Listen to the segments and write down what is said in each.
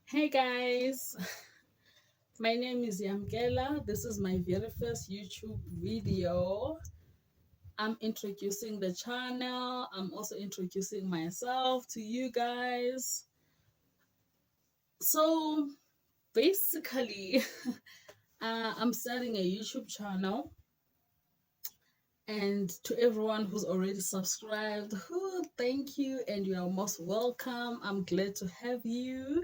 Hey guys, my name is Yamkela. This is my very first YouTube video. I'm introducing the channel. I'm also introducing myself to you guys. So basically, I'm starting a YouTube channel. And to everyone who's already subscribed, thank you, and you are most welcome. I'm glad to have you.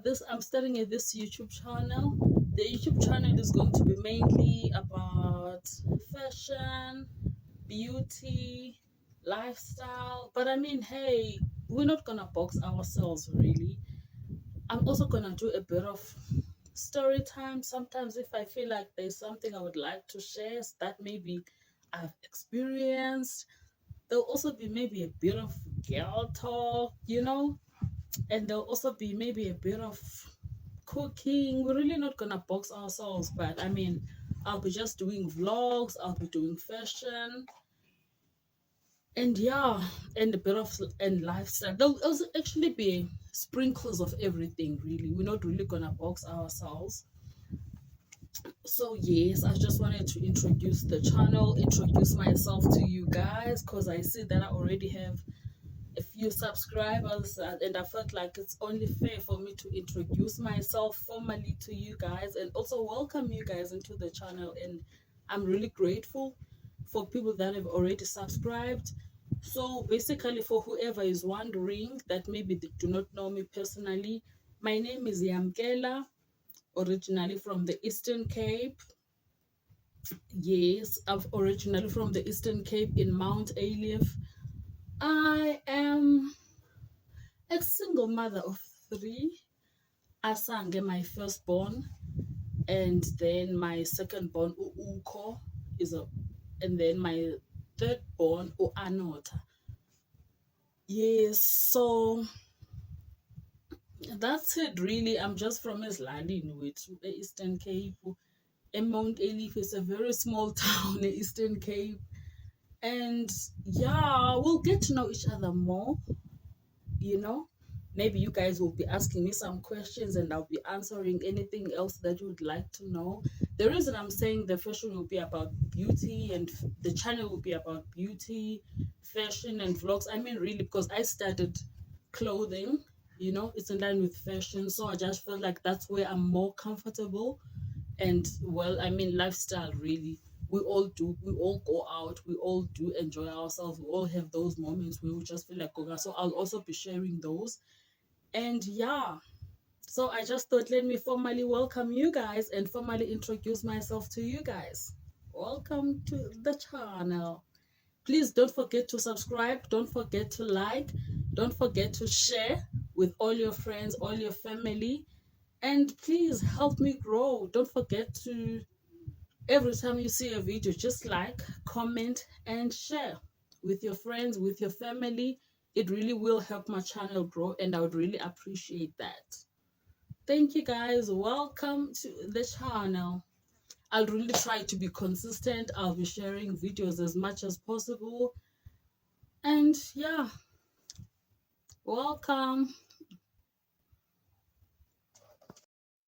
This I'm starting this YouTube channel. The YouTube channel is going to be mainly about fashion, beauty, lifestyle. But I mean, hey, we're not gonna box ourselves really. I'm also gonna do a bit of story time. Sometimes if I feel like there's something I would like to share that maybe I've experienced. There'll also be maybe a bit of girl talk. And there'll also be maybe a bit of cooking. We're really not gonna box ourselves, but I mean, I'll be just doing vlogs, I'll be doing fashion, and yeah, and a bit of and lifestyle. There'll also actually be sprinkles of everything, really. We're not really gonna box ourselves. So yes, I just wanted to introduce the channel, introduce myself to you guys, because I see that I already have a few subscribers, and I felt like it's only fair for me to introduce myself formally to you guys and also welcome you guys into the channel. And I'm really grateful for people that have already subscribed. So basically, for whoever is wondering that maybe they do not know me personally, my name is Yamkela, originally from the Eastern Cape. Yes, I'm originally from the Eastern Cape in Mount Alief. I am a single mother of three. Asange, my firstborn, and then my secondborn, Uko, is a, and then my thirdborn, Anota. Yes, so that's it really. I'm just from Eslalini with the Eastern Cape. And Mount Elif is a very small town in Eastern Cape. And yeah, we'll get to know each other more, you know. Maybe you guys will be asking me some questions and I'll be answering anything else that you would like to know. The reason I'm saying the fashion will be about beauty and the channel will be about beauty, fashion, and vlogs. I mean, really, because I started clothing, it's in line with fashion. So I just felt like that's where I'm more comfortable. And well, I mean, lifestyle really. We all go out, we all do enjoy ourselves, we all have those moments where we just feel like going out. So I'll also be sharing those. And yeah, so I just thought, let me formally welcome you guys and formally introduce myself to you guys. Welcome to the channel. Please don't forget to subscribe, don't forget to like, don't forget to share with all your friends, all your family, and please help me grow. Don't forget to, every time you see a video, just like, comment, and share with your friends, with your family. It really will help my channel grow, and I would really appreciate that. Thank you guys. Welcome to the channel. I'll really try to be consistent. I'll be sharing videos as much as possible. And yeah, welcome.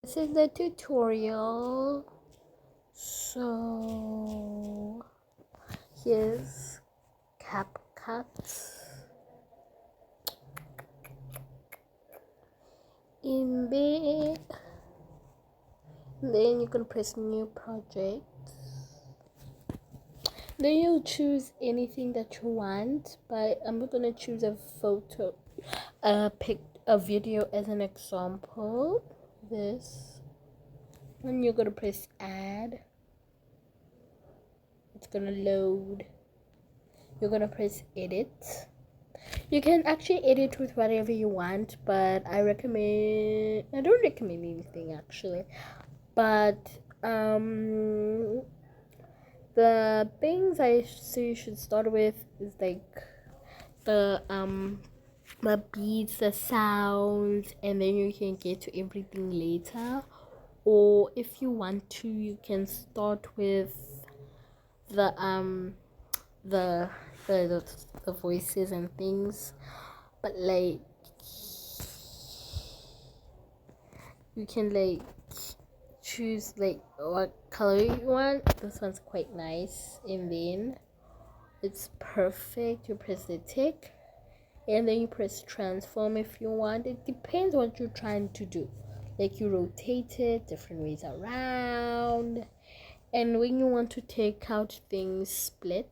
This is the tutorial. So here's CapCut, embed, then you can press new project, then you'll choose anything that you want, but I'm gonna choose a photo, a video as an example. This, and you're gonna press add. It's gonna load. You're gonna press edit. You can actually edit with whatever you want, but I don't recommend anything actually. But the things I say you should start with is like the beats, the sounds, and then you can get to everything later. Or if you want to, you can start with the the the, the voices and things, but like You can like choose like what color you want. This one's quite nice, and then it's perfect. You press the tick, and then you press transform if you want. It depends what you're trying to do. Like you rotate it different ways around, and when you want to take out things, split.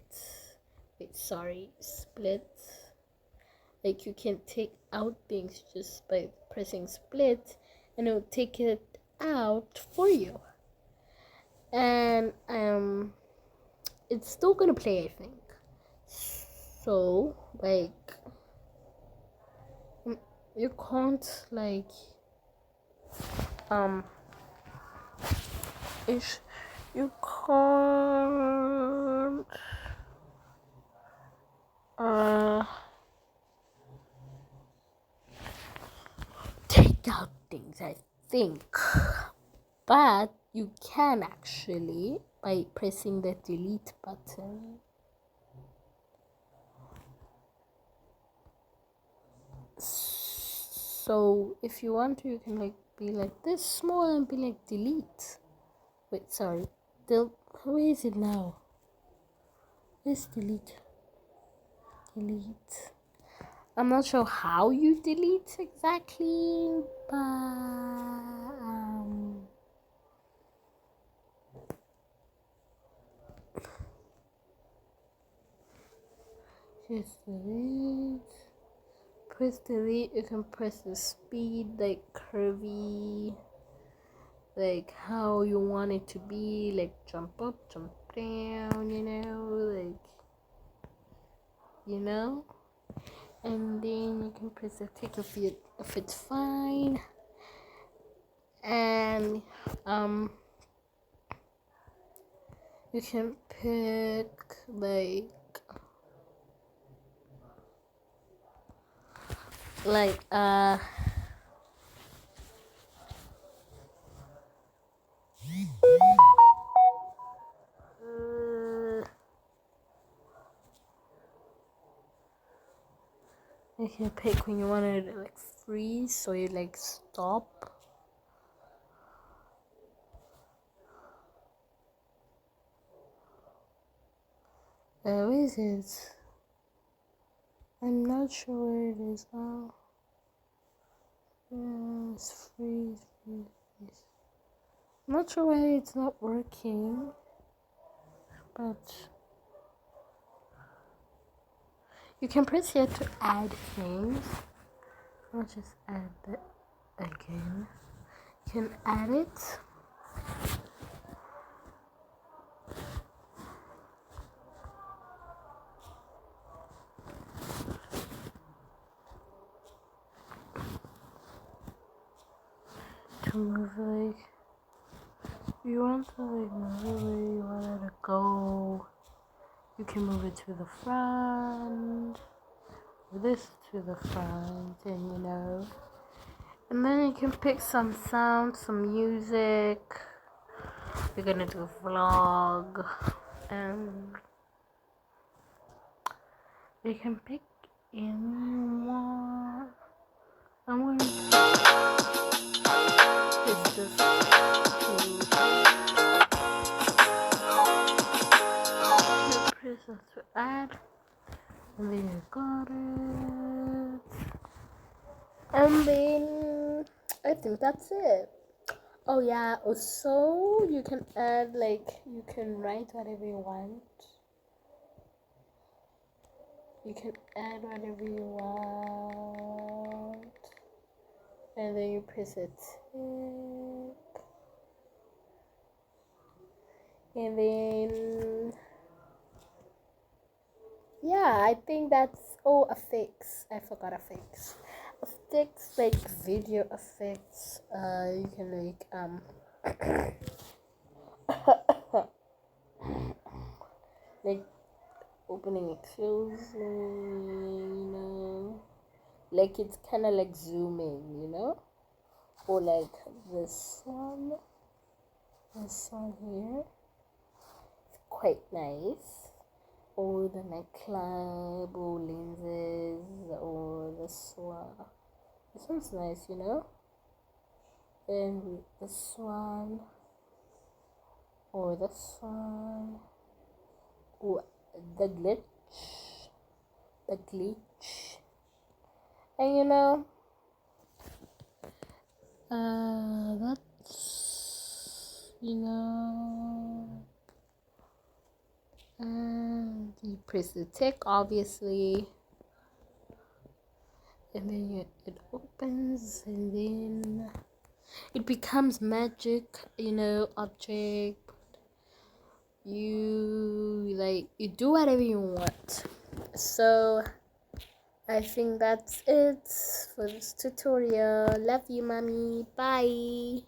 Like you can take out things just by pressing split, and it will take it out for you. And it's still gonna play, I think. So like you can't like ish you can't take out things, I think, but you can actually by pressing the delete button. So if you want to, you can like be like this small and be like delete. Wait, sorry. Where is it now? Where's delete? Delete. I'm not sure how you delete exactly, but just delete. Press delete. You can press the speed, like curvy, like how you want it to be, like jump up, jump down, and then you can press the tick if it's fine, and you can pick like you can pick when you want to like freeze, so you like stop. Where is it? I'm not sure where it is now. Yes, freeze. I'm not sure why it's not working, but you can press here to add things. I'll just add that again. You can add it. To move you want to move it where you want it to go. You can move it to the front, this to the front, and and then you can pick some sound, some music. We're gonna do a vlog, and you can pick any one. I'm gonna pick this to add, and then you got it, and then I think that's it. Oh yeah, also you can add you can write whatever you want. You can add whatever you want, and then you press a tick, and then yeah, I think that's effects. I forgot effects. Effects like video effects. You can like opening and closing, like it's kind of like zooming, or like this one here, it's quite nice, or the nightclub, or lenses, or this one's nice, and this one, or this one, or the glitch, and that's and you press the tick, obviously, and then it opens, and then it becomes magic, object. You do whatever you want. So I think that's it for this tutorial. Love you, mommy. Bye.